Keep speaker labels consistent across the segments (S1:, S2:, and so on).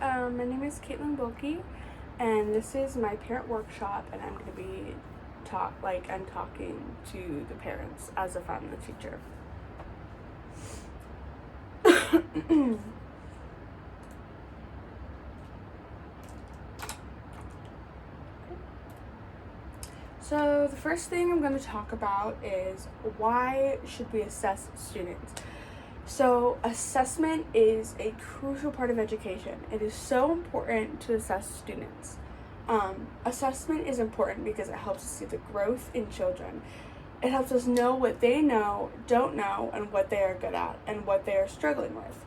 S1: My name is Caitlin Wilkie, and this is my parent workshop, and I'm going to be talking to the parents as if I'm the teacher. So the first thing I'm going to talk about is why should we assess students? So assessment is a crucial part of education. It is so important to assess students. Assessment is important because it helps us see the growth in children. It helps us know what they know, don't know, and what they are good at, and what they are struggling with.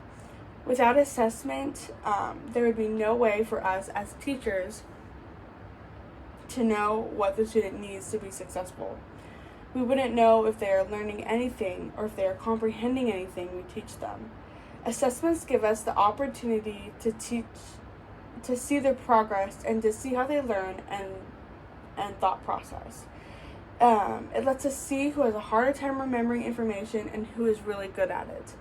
S1: Without assessment, there would be no way for us as teachers to know what the student needs to be successful. We wouldn't know if they are learning anything or if they are comprehending anything we teach them. Assessments give us the opportunity to see their progress and to see how they learn and thought process. It lets us see who has a harder time remembering information and who is really good at it.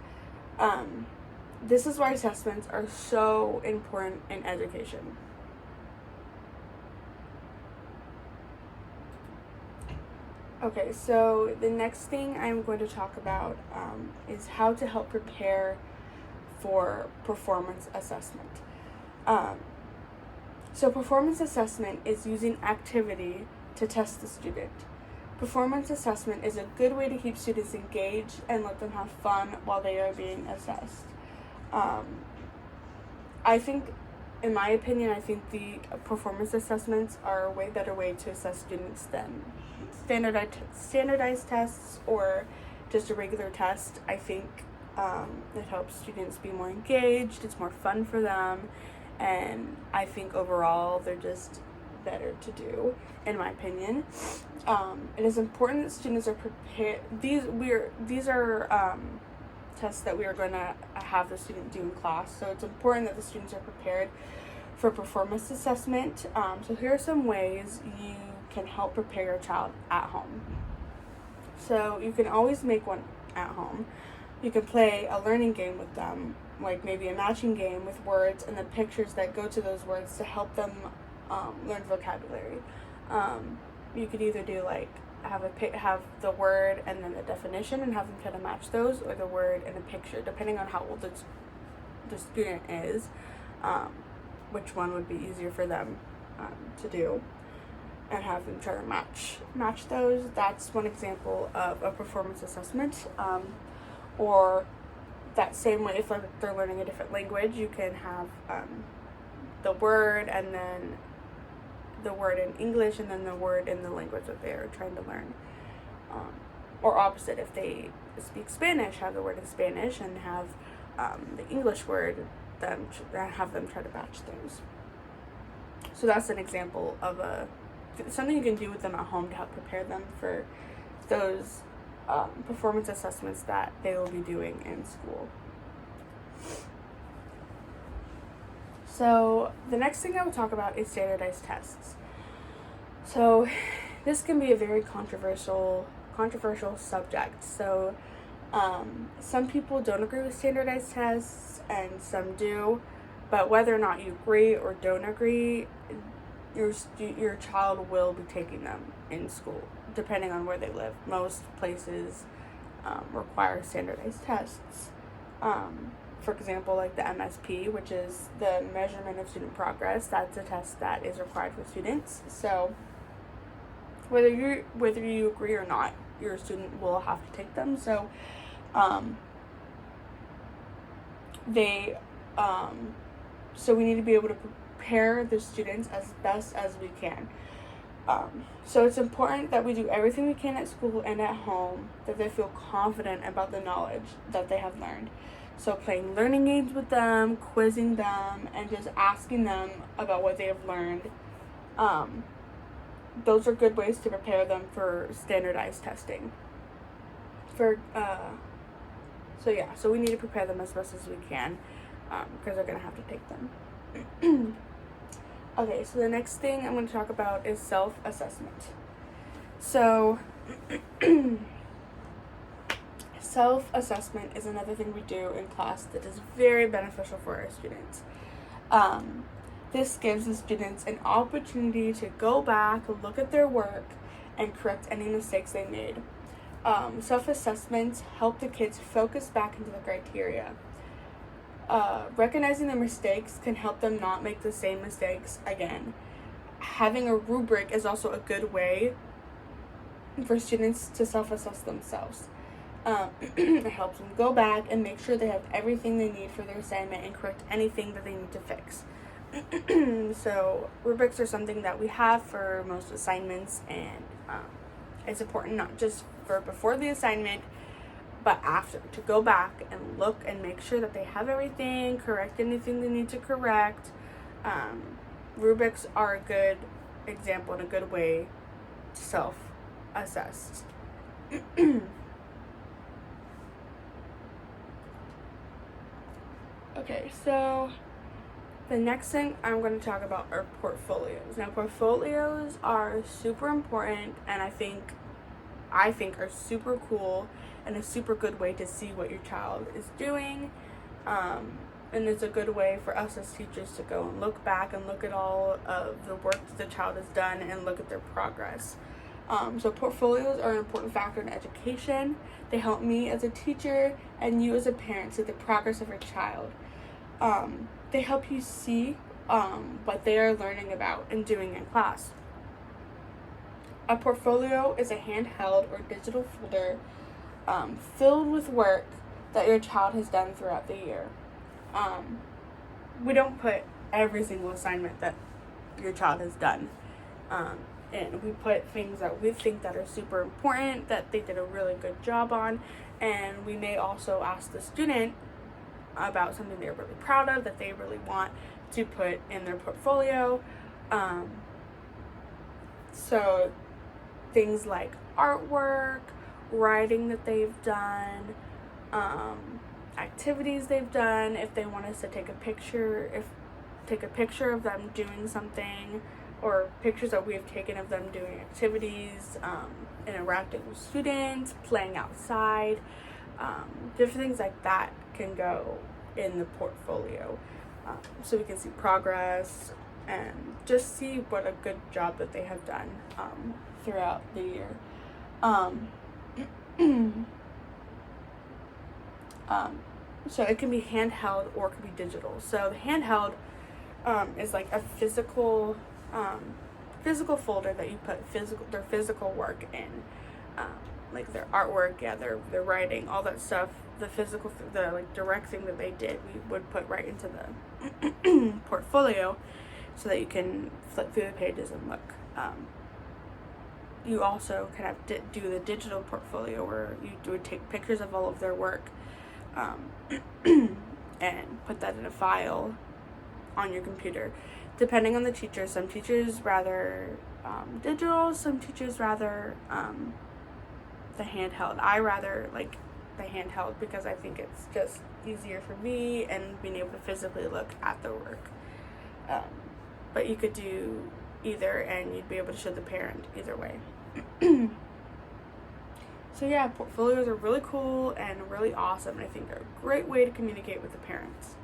S1: This is why assessments are so important in education. Okay, so the next thing I'm going to talk about is how to help prepare for performance assessment. So performance assessment is using activity to test the student. Performance assessment is a good way to keep students engaged and let them have fun while they are being assessed. In my opinion, I think the performance assessments are a way better way to assess students than standardized tests or just a regular test. I think it helps students be more engaged, it's more fun for them, and I think overall they're just better to do, in my opinion. It is important that students are prepared. These are tests that we are going to have the student do in class, so it's important that the students are prepared for performance assessment. So here are some ways you can help prepare your child at home. So you can always make one at home. You can play a learning game with them, like maybe a matching game with words and the pictures that go to those words to help them learn vocabulary. You could either do like have the word and then the definition and have them try to match those, or the word and a picture, depending on how old the student is, which one would be easier for them to do, and have them try to match those. That's one example of a performance assessment. Or that same way, if they're learning a different language, you can have the word and then the word in English and then the word in the language that they're trying to learn. Or opposite, if they speak Spanish, have the word in Spanish and have the English word, then have them try to match those. So that's an example of something you can do with them at home to help prepare them for those performance assessments that they will be doing in school. So the next thing I will talk about is standardized tests. So this can be a very controversial subject. So some people don't agree with standardized tests and some do, but whether or not you agree or don't agree, your child will be taking them in school, depending on where they live. Most places require standardized tests. For example, like the MSP, which is the measurement of student progress, that's a test that is required for students. So whether you agree or not, your student will have to take them. So so we need to be able to prepare the students as best as we can. So it's important that we do everything we can at school and at home, that they feel confident about the knowledge that they have learned. So playing learning games with them, quizzing them, and just asking them about what they have learned. Those are good ways to prepare them for standardized testing. So we need to prepare them as best as we can, because they're going to have to take them. Okay, so the next thing I'm going to talk about is self-assessment. So self-assessment is another thing we do in class that is very beneficial for our students. This gives the students an opportunity to go back, look at their work, and correct any mistakes they made. Self-assessments help the kids focus back into the criteria. Recognizing their mistakes can help them not make the same mistakes again. Having a rubric is also a good way for students to self-assess themselves. It helps them go back and make sure they have everything they need for their assignment and correct anything that they need to fix. So rubrics are something that we have for most assignments, and it's important not just for before the assignment, but after, to go back and look and make sure that they have everything, correct anything they need to correct. Rubrics are a good example and a good way to self-assess. Okay, so the next thing I'm going to talk about are portfolios. Now, portfolios are super important, and I think are super cool and a super good way to see what your child is doing. And it's a good way for us as teachers to go and look back and look at all of the work that the child has done and look at their progress. So portfolios are an important factor in education. They help me as a teacher and you as a parent see the progress of your child. They help you see what they are learning about and doing in class. A portfolio is a handheld or digital folder filled with work that your child has done throughout the year. We don't put every single assignment that your child has done. And we put things that we think that are super important, that they did a really good job on, and we may also ask the student about something they're really proud of, that they really want to put in their portfolio. So things like artwork, writing that they've done, activities they've done, if they want us to take a picture of them doing something, or pictures that we've taken of them doing activities, interacting with students, playing outside. Different things like that can go in the portfolio, so we can see progress and just see what a good job that they have done throughout the year. So it can be handheld or it can be digital. So the handheld is like a physical folder that you put their physical work in, like their artwork, their writing, all that stuff. The like direct thing that they did, we would put right into the portfolio, so that you can flip through the pages and look. You also can have do the digital portfolio, where you would take pictures of all of their work, and put that in a file on your computer. Depending on the teacher, some teachers rather digital, some teachers rather the handheld. I rather like the handheld because I think it's just easier for me and being able to physically look at the work. But you could do either, and you'd be able to show the parent either way. So yeah, portfolios are really cool and really awesome. I think they're a great way to communicate with the parents.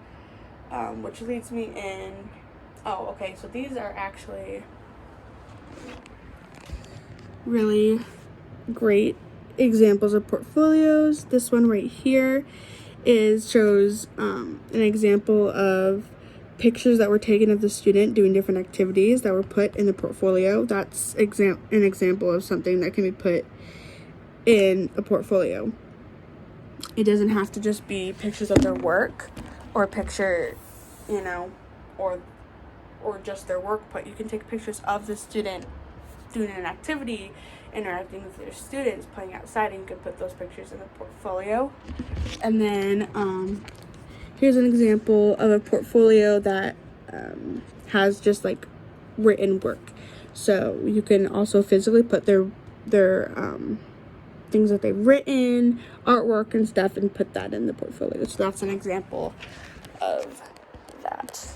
S1: Which leads me in. Oh, okay. So these are actually really great examples of portfolios. This one right here shows an example of pictures that were taken of the student doing different activities that were put in the portfolio. That's an example of something that can be put in a portfolio. It doesn't have to just be pictures of their work or picture, or just their work, but you can take pictures of the student doing an activity, interacting with their students, playing outside, and you can put those pictures in the portfolio. And then here's an example of a portfolio that has just like written work. So you can also physically put their things that they've written, artwork and stuff, and put that in the portfolio. So that's an example of that.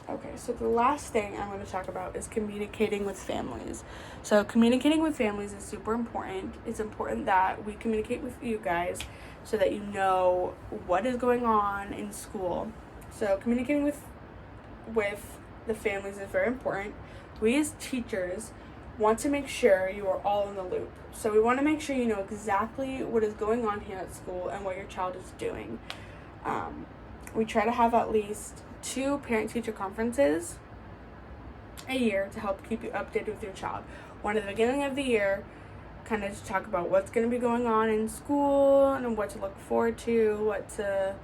S1: Okay, so the last thing I'm going to talk about is communicating with families. So communicating with families is super important. It's important that we communicate with you guys so that you know what is going on in school. So communicating with with the families is very important. We as teachers want to make sure you are all in the loop. So we want to make sure you know exactly what is going on here at school and what your child is doing. We try to have at least 2 parent-teacher conferences a year to help keep you updated with your child. One at the beginning of the year, kind of to talk about what's going to be going on in school and what to look forward to, what to,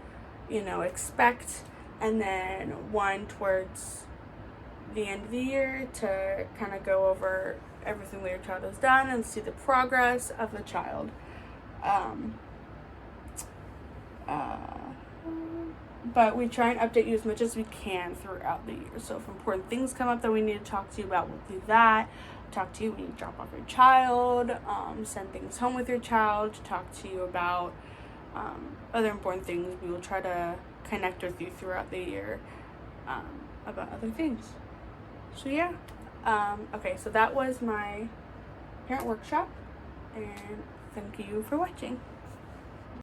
S1: expect. And then one towards the end of the year to kind of go over everything that your child has done and see the progress of the child. But we try and update you as much as we can throughout the year. So if important things come up that we need to talk to you about, we'll do that. Talk to you when you drop off your child, send things home with your child, talk to you about other important things. We will try to connect with you throughout the year about other things. So yeah, okay, so that was my parent workshop, and thank you for watching.